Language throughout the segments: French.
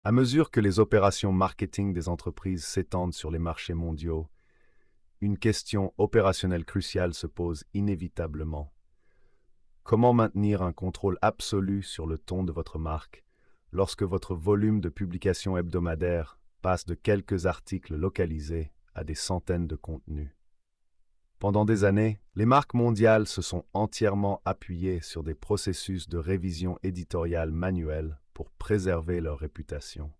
À mesure que les opérations marketing des entreprises s'étendent sur les marchés mondiaux, une question opérationnelle cruciale se pose inévitablement. Comment maintenir un contrôle absolu sur le ton de votre marque lorsque votre volume de publications hebdomadaires passe de quelques articles localisés à des centaines de contenus? Pendant des années, les marques mondiales se sont entièrement appuyées sur des processus de révision éditoriale manuels pour préserver leur réputation.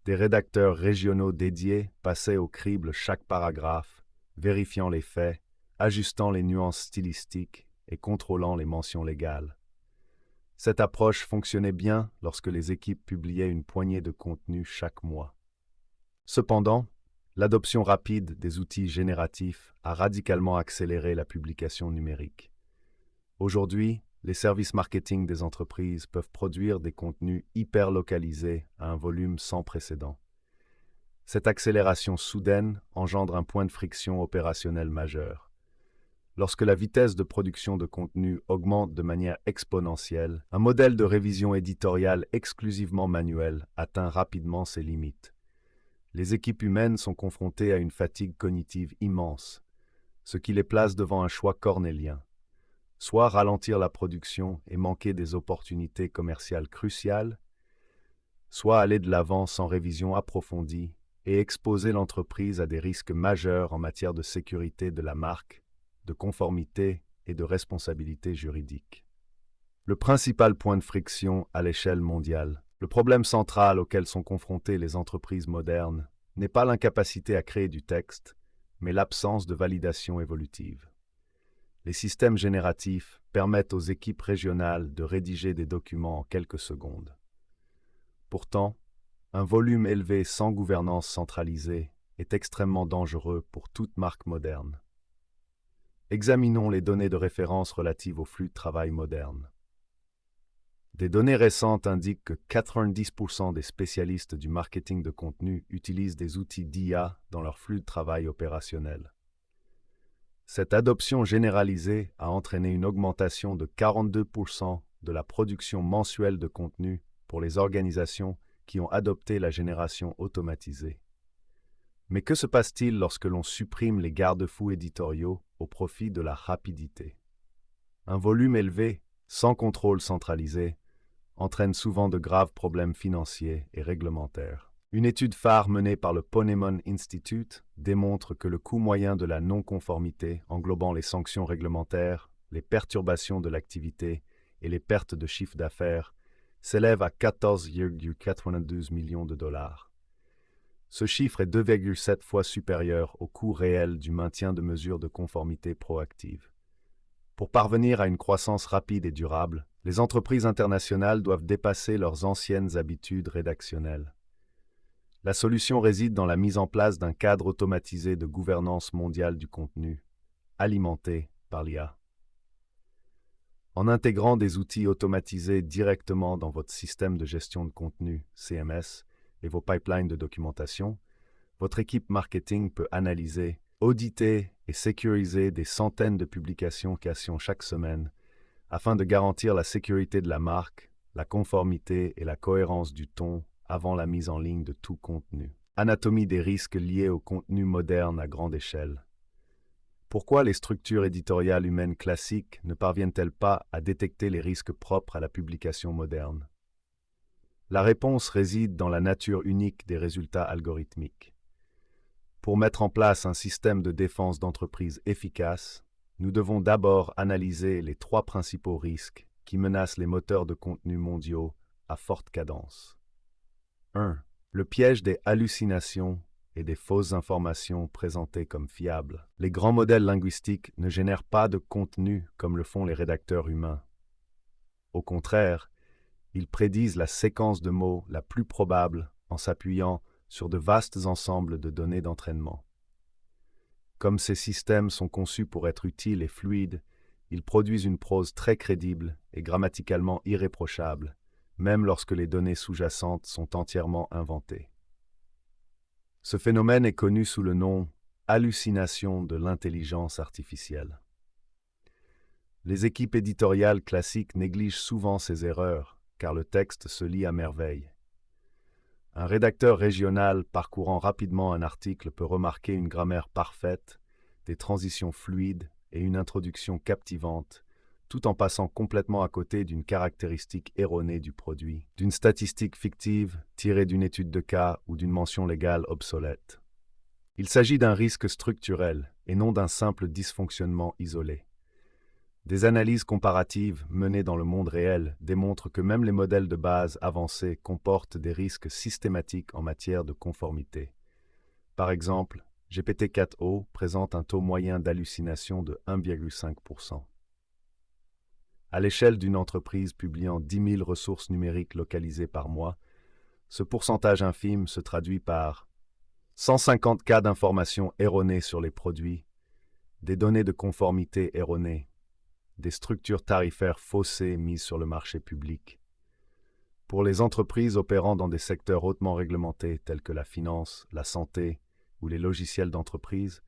Des rédacteurs régionaux dédiés passaient au crible chaque paragraphe, vérifiant les faits, ajustant les nuances stylistiques et contrôlant les mentions légales. Cette approche fonctionnait bien lorsque les équipes publiaient une poignée de contenus chaque mois. Cependant, l'adoption rapide des outils génératifs a radicalement accéléré la publication numérique. Aujourd'hui, les services marketing des entreprises peuvent produire des contenus hyper localisés à un volume sans précédent. Cette accélération soudaine engendre un point de friction opérationnel majeur. Lorsque la vitesse de production de contenu augmente de manière exponentielle, un modèle de révision éditoriale exclusivement manuel atteint rapidement ses limites. Les équipes humaines sont confrontées à une fatigue cognitive immense, ce qui les place devant un choix cornélien. Soit ralentir la production et manquer des opportunités commerciales cruciales, soit aller de l'avant sans révision approfondie et exposer l'entreprise à des risques majeurs en matière de sécurité de la marque, de conformité et de responsabilité juridique. Le principal point de friction à l'échelle mondiale, le problème central auquel sont confrontées les entreprises modernes, n'est pas l'incapacité à créer du texte, mais l'absence de validation évolutive. Les systèmes génératifs permettent aux équipes régionales de rédiger des documents en quelques secondes. Pourtant, un volume élevé sans gouvernance centralisée est extrêmement dangereux pour toute marque moderne. Examinons les données de référence relatives au flux de travail moderne. Des données récentes indiquent que 90% des spécialistes du marketing de contenu utilisent des outils d'IA dans leur flux de travail opérationnel. Cette adoption généralisée a entraîné une augmentation de 42% de la production mensuelle de contenu pour les organisations qui ont adopté la génération automatisée. Mais que se passe-t-il lorsque l'on supprime les garde-fous éditoriaux au profit de la rapidité? Un volume élevé, sans contrôle centralisé, entraîne souvent de graves problèmes financiers et réglementaires. Une étude phare menée par le Ponemon Institute démontre que le coût moyen de la non-conformité, englobant les sanctions réglementaires, les perturbations de l'activité et les pertes de chiffre d'affaires, s'élève à 14,92 millions de dollars. Ce chiffre est 2,7 fois supérieur au coût réel du maintien de mesures de conformité proactives. Pour parvenir à une croissance rapide et durable, les entreprises internationales doivent dépasser leurs anciennes habitudes rédactionnelles. La solution réside dans la mise en place d'un cadre automatisé de gouvernance mondiale du contenu, alimenté par l'IA. En intégrant des outils automatisés directement dans votre système de gestion de contenu, CMS, et vos pipelines de documentation, votre équipe marketing peut analyser, auditer et sécuriser des centaines de publications chaque semaine afin de garantir la sécurité de la marque, la conformité et la cohérence du ton avant la mise en ligne de tout contenu. Anatomie des risques liés au contenu moderne à grande échelle. Pourquoi les structures éditoriales humaines classiques ne parviennent-elles pas à détecter les risques propres à la publication moderne? La réponse réside dans la nature unique des résultats algorithmiques. Pour mettre en place un système de défense d'entreprise efficace, nous devons d'abord analyser les trois principaux risques qui menacent les moteurs de contenu mondiaux à forte cadence. 1. Le piège des hallucinations et des fausses informations présentées comme fiables. Les grands modèles linguistiques ne génèrent pas de contenu comme le font les rédacteurs humains. Au contraire, ils prédisent la séquence de mots la plus probable en s'appuyant sur de vastes ensembles de données d'entraînement. Comme ces systèmes sont conçus pour être utiles et fluides, ils produisent une prose très crédible et grammaticalement irréprochable, même lorsque les données sous-jacentes sont entièrement inventées. Ce phénomène est connu sous le nom hallucination de l'intelligence artificielle. Les équipes éditoriales classiques négligent souvent ces erreurs, car le texte se lit à merveille. Un rédacteur régional parcourant rapidement un article peut remarquer une grammaire parfaite, des transitions fluides et une introduction captivante, tout en passant complètement à côté d'une caractéristique erronée du produit, d'une statistique fictive tirée d'une étude de cas ou d'une mention légale obsolète. Il s'agit d'un risque structurel et non d'un simple dysfonctionnement isolé. Des analyses comparatives menées dans le monde réel démontrent que même les modèles de base avancés comportent des risques systématiques en matière de conformité. Par exemple, GPT-4o présente un taux moyen d'hallucination de 1,5%. À l'échelle d'une entreprise publiant 10 000 ressources numériques localisées par mois, ce pourcentage infime se traduit par 150 cas d'informations erronées sur les produits, des données de conformité erronées, des structures tarifaires faussées mises sur le marché public. Pour les entreprises opérant dans des secteurs hautement réglementés tels que la finance, la santé ou les logiciels d'entreprise,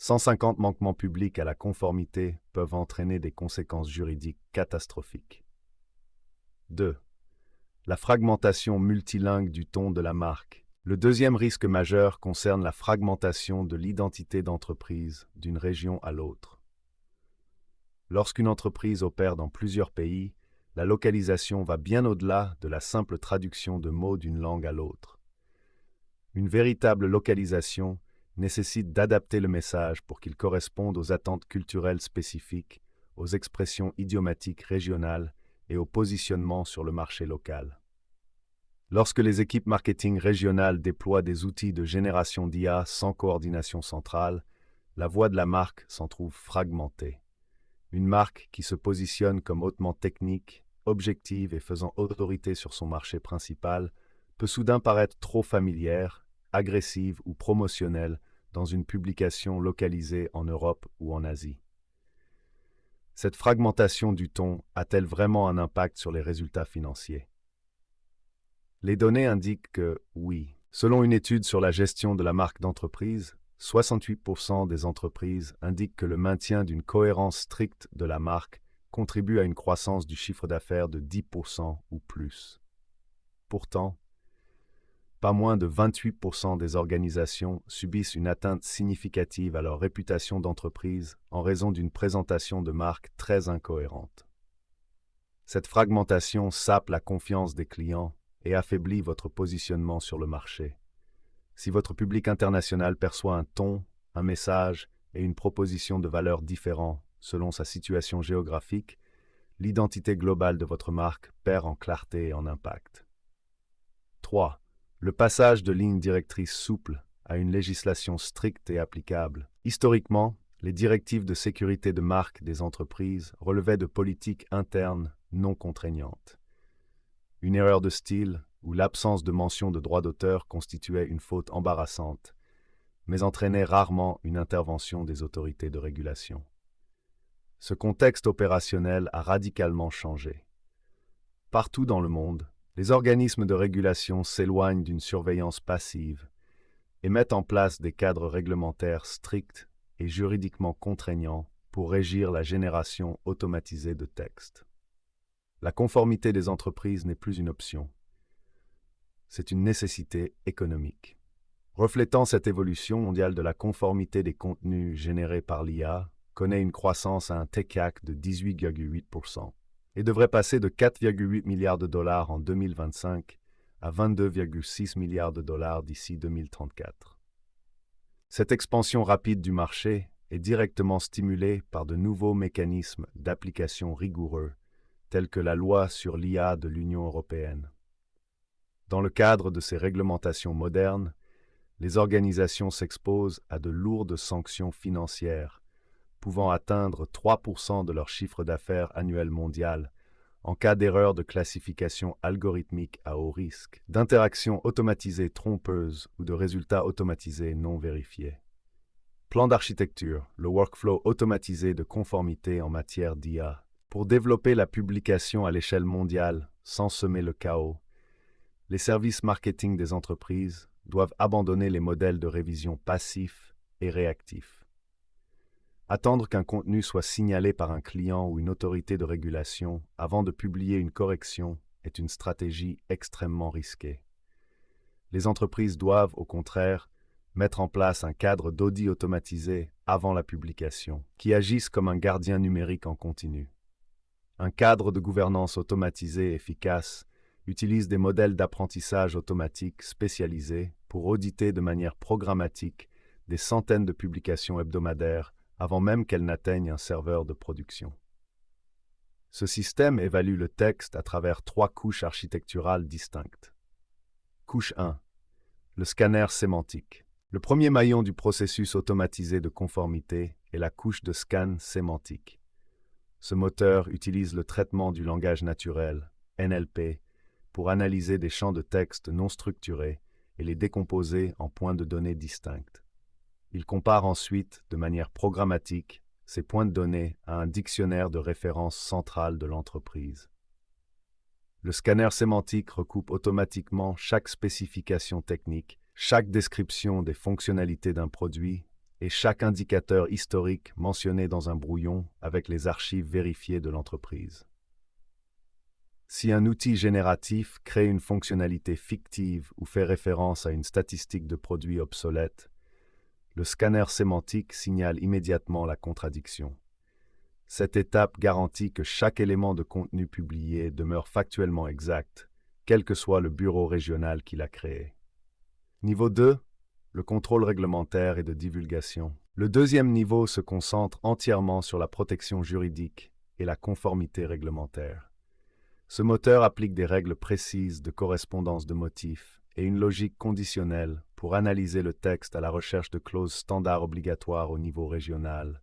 150 manquements publics à la conformité peuvent entraîner des conséquences juridiques catastrophiques. 2. La fragmentation multilingue du ton de la marque. Le deuxième risque majeur concerne la fragmentation de l'identité d'entreprise d'une région à l'autre. Lorsqu'une entreprise opère dans plusieurs pays, la localisation va bien au-delà de la simple traduction de mots d'une langue à l'autre. Une véritable localisation nécessite d'adapter le message pour qu'il corresponde aux attentes culturelles spécifiques, aux expressions idiomatiques régionales et au positionnement sur le marché local. Lorsque les équipes marketing régionales déploient des outils de génération d'IA sans coordination centrale, la voix de la marque s'en trouve fragmentée. Une marque qui se positionne comme hautement technique, objective et faisant autorité sur son marché principal peut soudain paraître trop familière, agressive ou promotionnelle dans une publication localisée en Europe ou en Asie. Cette fragmentation du ton a-t-elle vraiment un impact sur les résultats financiers? Les données indiquent que oui. Selon une étude sur la gestion de la marque d'entreprise, 68% des entreprises indiquent que le maintien d'une cohérence stricte de la marque contribue à une croissance du chiffre d'affaires de 10% ou plus. Pourtant, pas moins de 28% des organisations subissent une atteinte significative à leur réputation d'entreprise en raison d'une présentation de marque très incohérente. Cette fragmentation sape la confiance des clients et affaiblit votre positionnement sur le marché. Si votre public international perçoit un ton, un message et une proposition de valeur différents selon sa situation géographique, l'identité globale de votre marque perd en clarté et en impact. 3. Le passage de lignes directrices souples à une législation stricte et applicable. Historiquement, les directives de sécurité de marque des entreprises relevaient de politiques internes non contraignantes. Une erreur de style ou l'absence de mention de droit d'auteur constituait une faute embarrassante, mais entraînait rarement une intervention des autorités de régulation. Ce contexte opérationnel a radicalement changé. Partout dans le monde, les organismes de régulation s'éloignent d'une surveillance passive et mettent en place des cadres réglementaires stricts et juridiquement contraignants pour régir la génération automatisée de textes. La conformité des entreprises n'est plus une option. C'est une nécessité économique. Reflétant cette évolution mondiale de la conformité des contenus générés par l'IA, connaît une croissance à un TechCAC de 18,8% et devrait passer de 4,8 milliards de dollars en 2025 à 22,6 milliards de dollars d'ici 2034. Cette expansion rapide du marché est directement stimulée par de nouveaux mécanismes d'application rigoureux, tels que la loi sur l'IA de l'Union européenne. Dans le cadre de ces réglementations modernes, les organisations s'exposent à de lourdes sanctions financières, pouvant atteindre 3% de leur chiffre d'affaires annuel mondial en cas d'erreur de classification algorithmique à haut risque, d'interaction automatisée trompeuse ou de résultats automatisés non vérifiés. Plan d'architecture, le workflow automatisé de conformité en matière d'IA. Pour développer la publication à l'échelle mondiale sans semer le chaos, les services marketing des entreprises doivent abandonner les modèles de révision passifs et réactifs. Attendre qu'un contenu soit signalé par un client ou une autorité de régulation avant de publier une correction est une stratégie extrêmement risquée. Les entreprises doivent, au contraire, mettre en place un cadre d'audit automatisé avant la publication, qui agisse comme un gardien numérique en continu. Un cadre de gouvernance automatisé efficace utilise des modèles d'apprentissage automatique spécialisés pour auditer de manière programmatique des centaines de publications hebdomadaires avant même qu'elles n'atteignent un serveur de production. Ce système évalue le texte à travers 3 couches architecturales distinctes. Couche 1. Le scanner sémantique. Le premier maillon du processus automatisé de conformité est la couche de scan sémantique. Ce moteur utilise le traitement du langage naturel, NLP, pour analyser des champs de texte non structurés et les décomposer en points de données distincts. Il compare ensuite, de manière programmatique, ces points de données à un dictionnaire de référence central de l'entreprise. Le scanner sémantique recoupe automatiquement chaque spécification technique, chaque description des fonctionnalités d'un produit et chaque indicateur historique mentionné dans un brouillon avec les archives vérifiées de l'entreprise. Si un outil génératif crée une fonctionnalité fictive ou fait référence à une statistique de produit obsolète, le scanner sémantique signale immédiatement la contradiction. Cette étape garantit que chaque élément de contenu publié demeure factuellement exact, quel que soit le bureau régional qui l'a créé. Niveau 2, le contrôle réglementaire et de divulgation. Le deuxième niveau se concentre entièrement sur la protection juridique et la conformité réglementaire. Ce moteur applique des règles précises de correspondance de motifs et une logique conditionnelle pour analyser le texte à la recherche de clauses standards obligatoires au niveau régional,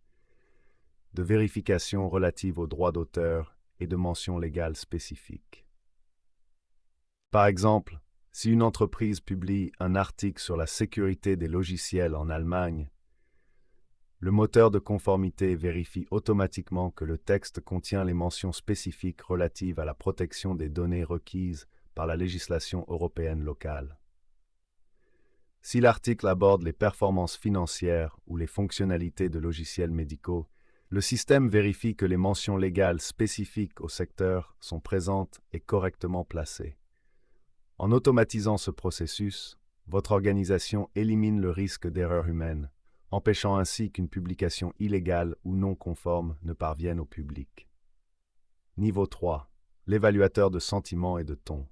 de vérifications relatives aux droits d'auteur et de mentions légales spécifiques. Par exemple, si une entreprise publie un article sur la sécurité des logiciels en Allemagne, le moteur de conformité vérifie automatiquement que le texte contient les mentions spécifiques relatives à la protection des données requises par la législation européenne locale. Si l'article aborde les performances financières ou les fonctionnalités de logiciels médicaux, le système vérifie que les mentions légales spécifiques au secteur sont présentes et correctement placées. En automatisant ce processus, votre organisation élimine le risque d'erreur humaine, empêchant ainsi qu'une publication illégale ou non conforme ne parvienne au public. Niveau 3. L'évaluateur de sentiments et de ton.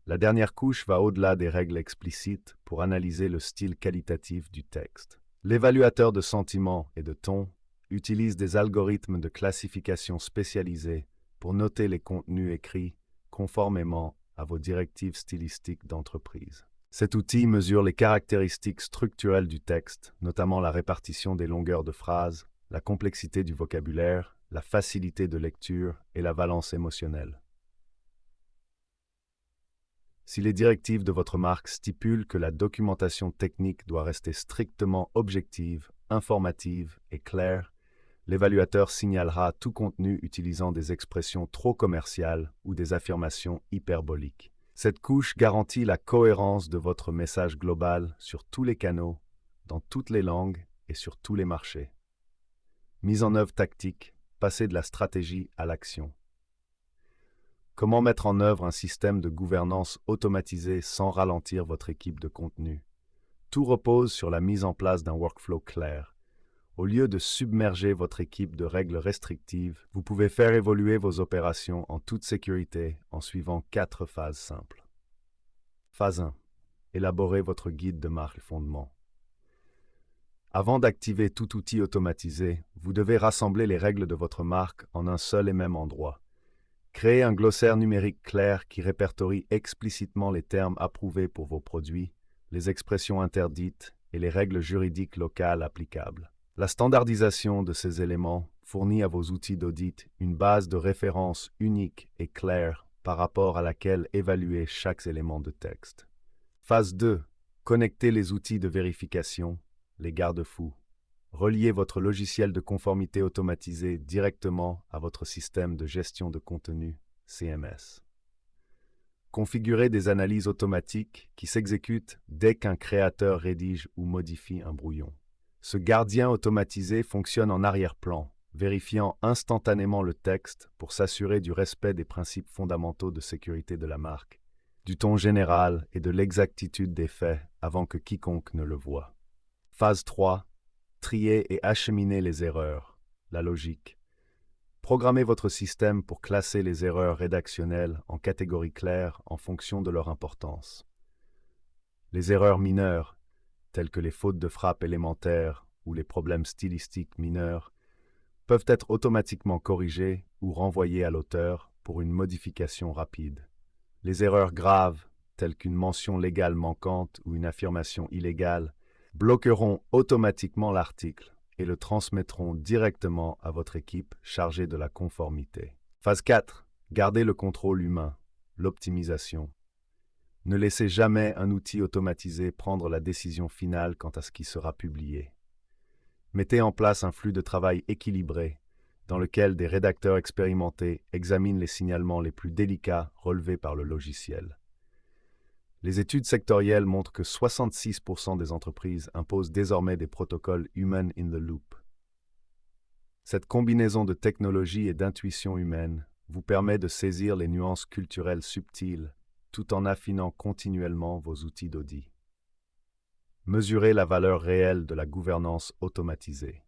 La dernière couche va au-delà des règles explicites pour analyser le style qualitatif du texte. L'évaluateur de sentiments et de ton utilise des algorithmes de classification spécialisés pour noter les contenus écrits conformément à vos directives stylistiques d'entreprise. Cet outil mesure les caractéristiques structurelles du texte, notamment la répartition des longueurs de phrases, la complexité du vocabulaire, la facilité de lecture et la valence émotionnelle. Si les directives de votre marque stipulent que la documentation technique doit rester strictement objective, informative et claire, l'évaluateur signalera tout contenu utilisant des expressions trop commerciales ou des affirmations hyperboliques. Cette couche garantit la cohérence de votre message global sur tous les canaux, dans toutes les langues et sur tous les marchés. Mise en œuvre tactique, passer de la stratégie à l'action. Comment mettre en œuvre un système de gouvernance automatisé sans ralentir votre équipe de contenu? Tout repose sur la mise en place d'un workflow clair. Au lieu de submerger votre équipe de règles restrictives, vous pouvez faire évoluer vos opérations en toute sécurité en suivant 4 phases simples. Phase 1. Élaborez votre guide de marque fondement. Avant d'activer tout outil automatisé, vous devez rassembler les règles de votre marque en un seul et même endroit. Créez un glossaire numérique clair qui répertorie explicitement les termes approuvés pour vos produits, les expressions interdites et les règles juridiques locales applicables. La standardisation de ces éléments fournit à vos outils d'audit une base de référence unique et claire par rapport à laquelle évaluer chaque élément de texte. Phase 2. Connectez les outils de vérification, les garde-fous. Reliez votre logiciel de conformité automatisé directement à votre système de gestion de contenu, CMS. Configurez des analyses automatiques qui s'exécutent dès qu'un créateur rédige ou modifie un brouillon. Ce gardien automatisé fonctionne en arrière-plan, vérifiant instantanément le texte pour s'assurer du respect des principes fondamentaux de sécurité de la marque, du ton général et de l'exactitude des faits avant que quiconque ne le voie. Phase 3. Trier et acheminer les erreurs. La logique. Programmez votre système pour classer les erreurs rédactionnelles en catégories claires en fonction de leur importance. Les erreurs mineures, telles que les fautes de frappe élémentaires ou les problèmes stylistiques mineurs, peuvent être automatiquement corrigées ou renvoyées à l'auteur pour une modification rapide. Les erreurs graves, telles qu'une mention légale manquante ou une affirmation illégale, bloqueront automatiquement l'article et le transmettront directement à votre équipe chargée de la conformité. Phase 4. Gardez le contrôle humain, l'optimisation. Ne laissez jamais un outil automatisé prendre la décision finale quant à ce qui sera publié. Mettez en place un flux de travail équilibré, dans lequel des rédacteurs expérimentés examinent les signalements les plus délicats relevés par le logiciel. Les études sectorielles montrent que 66% des entreprises imposent désormais des protocoles Human in the Loop. Cette combinaison de technologie et d'intuition humaine vous permet de saisir les nuances culturelles subtiles tout en affinant continuellement vos outils d'audit. Mesurez la valeur réelle de la gouvernance automatisée.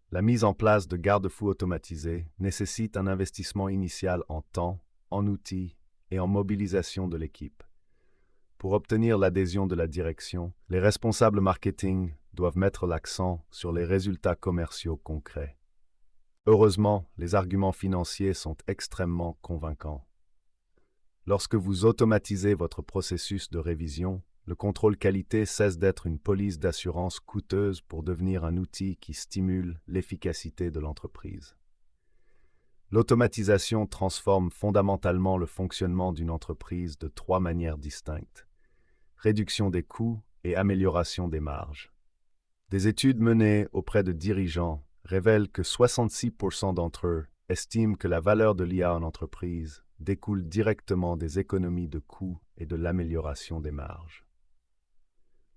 La mise en place de garde-fous automatisés nécessite un investissement initial en temps, en outils et en mobilisation de l'équipe. Pour obtenir l'adhésion de la direction, les responsables marketing doivent mettre l'accent sur les résultats commerciaux concrets. Heureusement, les arguments financiers sont extrêmement convaincants. Lorsque vous automatisez votre processus de révision, le contrôle qualité cesse d'être une police d'assurance coûteuse pour devenir un outil qui stimule l'efficacité de l'entreprise. L'automatisation transforme fondamentalement le fonctionnement d'une entreprise de 3 manières distinctes: réduction des coûts et amélioration des marges. Des études menées auprès de dirigeants révèlent que 66% d'entre eux estiment que la valeur de l'IA en entreprise découle directement des économies de coûts et de l'amélioration des marges.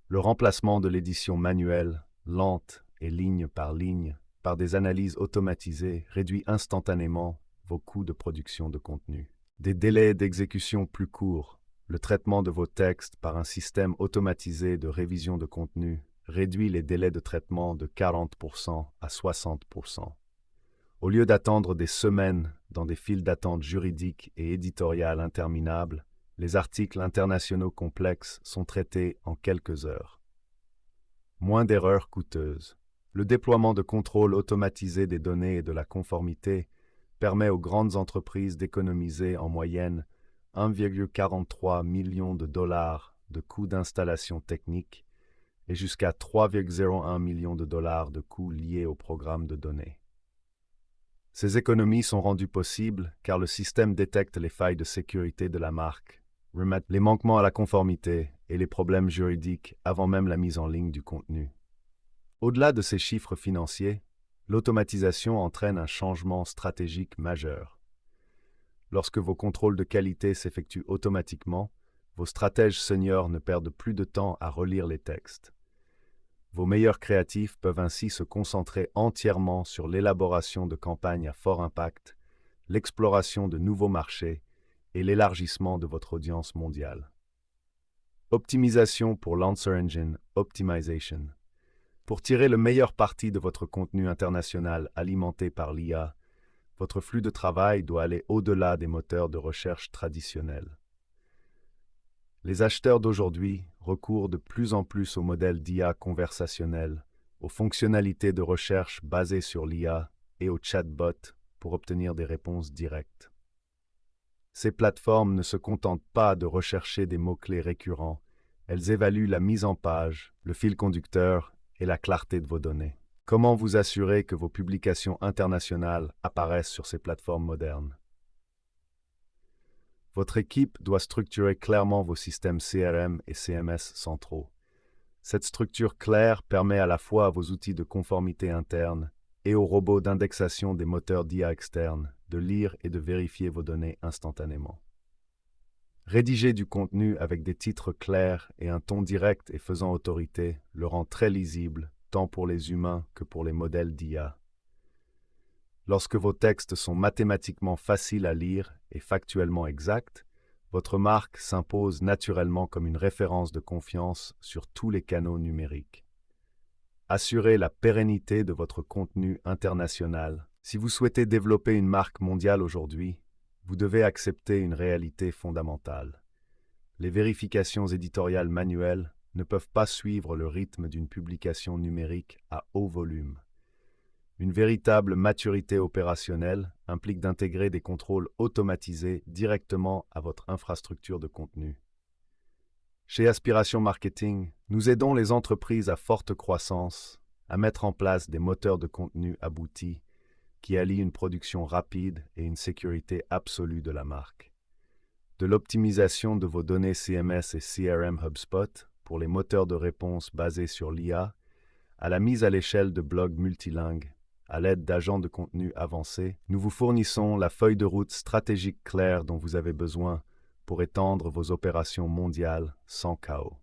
Le remplacement de l'édition manuelle, lente et ligne par ligne, par des analyses automatisées réduit instantanément vos coûts de production de contenu. Des délais d'exécution plus courts, le traitement de vos textes par un système automatisé de révision de contenu réduit les délais de traitement de 40% à 60%. Au lieu d'attendre des semaines dans des files d'attente juridiques et éditoriales interminables, les articles internationaux complexes sont traités en quelques heures. Moins d'erreurs coûteuses. Le déploiement de contrôle automatisé des données et de la conformité permet aux grandes entreprises d'économiser en moyenne 1,43 million de dollars de coûts d'installation technique et jusqu'à 3,01 millions de dollars de coûts liés au programme de données. Ces économies sont rendues possibles car le système détecte les failles de sécurité de la marque, remet les manquements à la conformité et les problèmes juridiques avant même la mise en ligne du contenu. Au-delà de ces chiffres financiers, l'automatisation entraîne un changement stratégique majeur. Lorsque vos contrôles de qualité s'effectuent automatiquement, vos stratèges seniors ne perdent plus de temps à relire les textes. Vos meilleurs créatifs peuvent ainsi se concentrer entièrement sur l'élaboration de campagnes à fort impact, l'exploration de nouveaux marchés et l'élargissement de votre audience mondiale. Optimisation pour l'Answer Engine Optimization. Pour tirer le meilleur parti de votre contenu international alimenté par l'IA, votre flux de travail doit aller au-delà des moteurs de recherche traditionnels. Les acheteurs d'aujourd'hui recourent de plus en plus aux modèles d'IA conversationnels, aux fonctionnalités de recherche basées sur l'IA et aux chatbots pour obtenir des réponses directes. Ces plateformes ne se contentent pas de rechercher des mots-clés récurrents, elles évaluent la mise en page, le fil conducteur et la clarté de vos données. Comment vous assurer que vos publications internationales apparaissent sur ces plateformes modernes? Votre équipe doit structurer clairement vos systèmes CRM et CMS centraux. Cette structure claire permet à la fois à vos outils de conformité interne et aux robots d'indexation des moteurs d'IA externes de lire et de vérifier vos données instantanément. Rédiger du contenu avec des titres clairs et un ton direct et faisant autorité le rend très lisible, tant pour les humains que pour les modèles d'IA. Lorsque vos textes sont mathématiquement faciles à lire et factuellement exacts, votre marque s'impose naturellement comme une référence de confiance sur tous les canaux numériques. Assurez la pérennité de votre contenu international. Si vous souhaitez développer une marque mondiale aujourd'hui, vous devez accepter une réalité fondamentale. Les vérifications éditoriales manuelles ne peuvent pas suivre le rythme d'une publication numérique à haut volume. Une véritable maturité opérationnelle implique d'intégrer des contrôles automatisés directement à votre infrastructure de contenu. Chez Aspiration Marketing, nous aidons les entreprises à forte croissance à mettre en place des moteurs de contenu aboutis qui allient une production rapide et une sécurité absolue de la marque. De l'optimisation de vos données CMS et CRM HubSpot pour les moteurs de réponse basés sur l'IA, à la mise à l'échelle de blogs multilingues, à l'aide d'agents de contenu avancés, nous vous fournissons la feuille de route stratégique claire dont vous avez besoin pour étendre vos opérations mondiales sans chaos.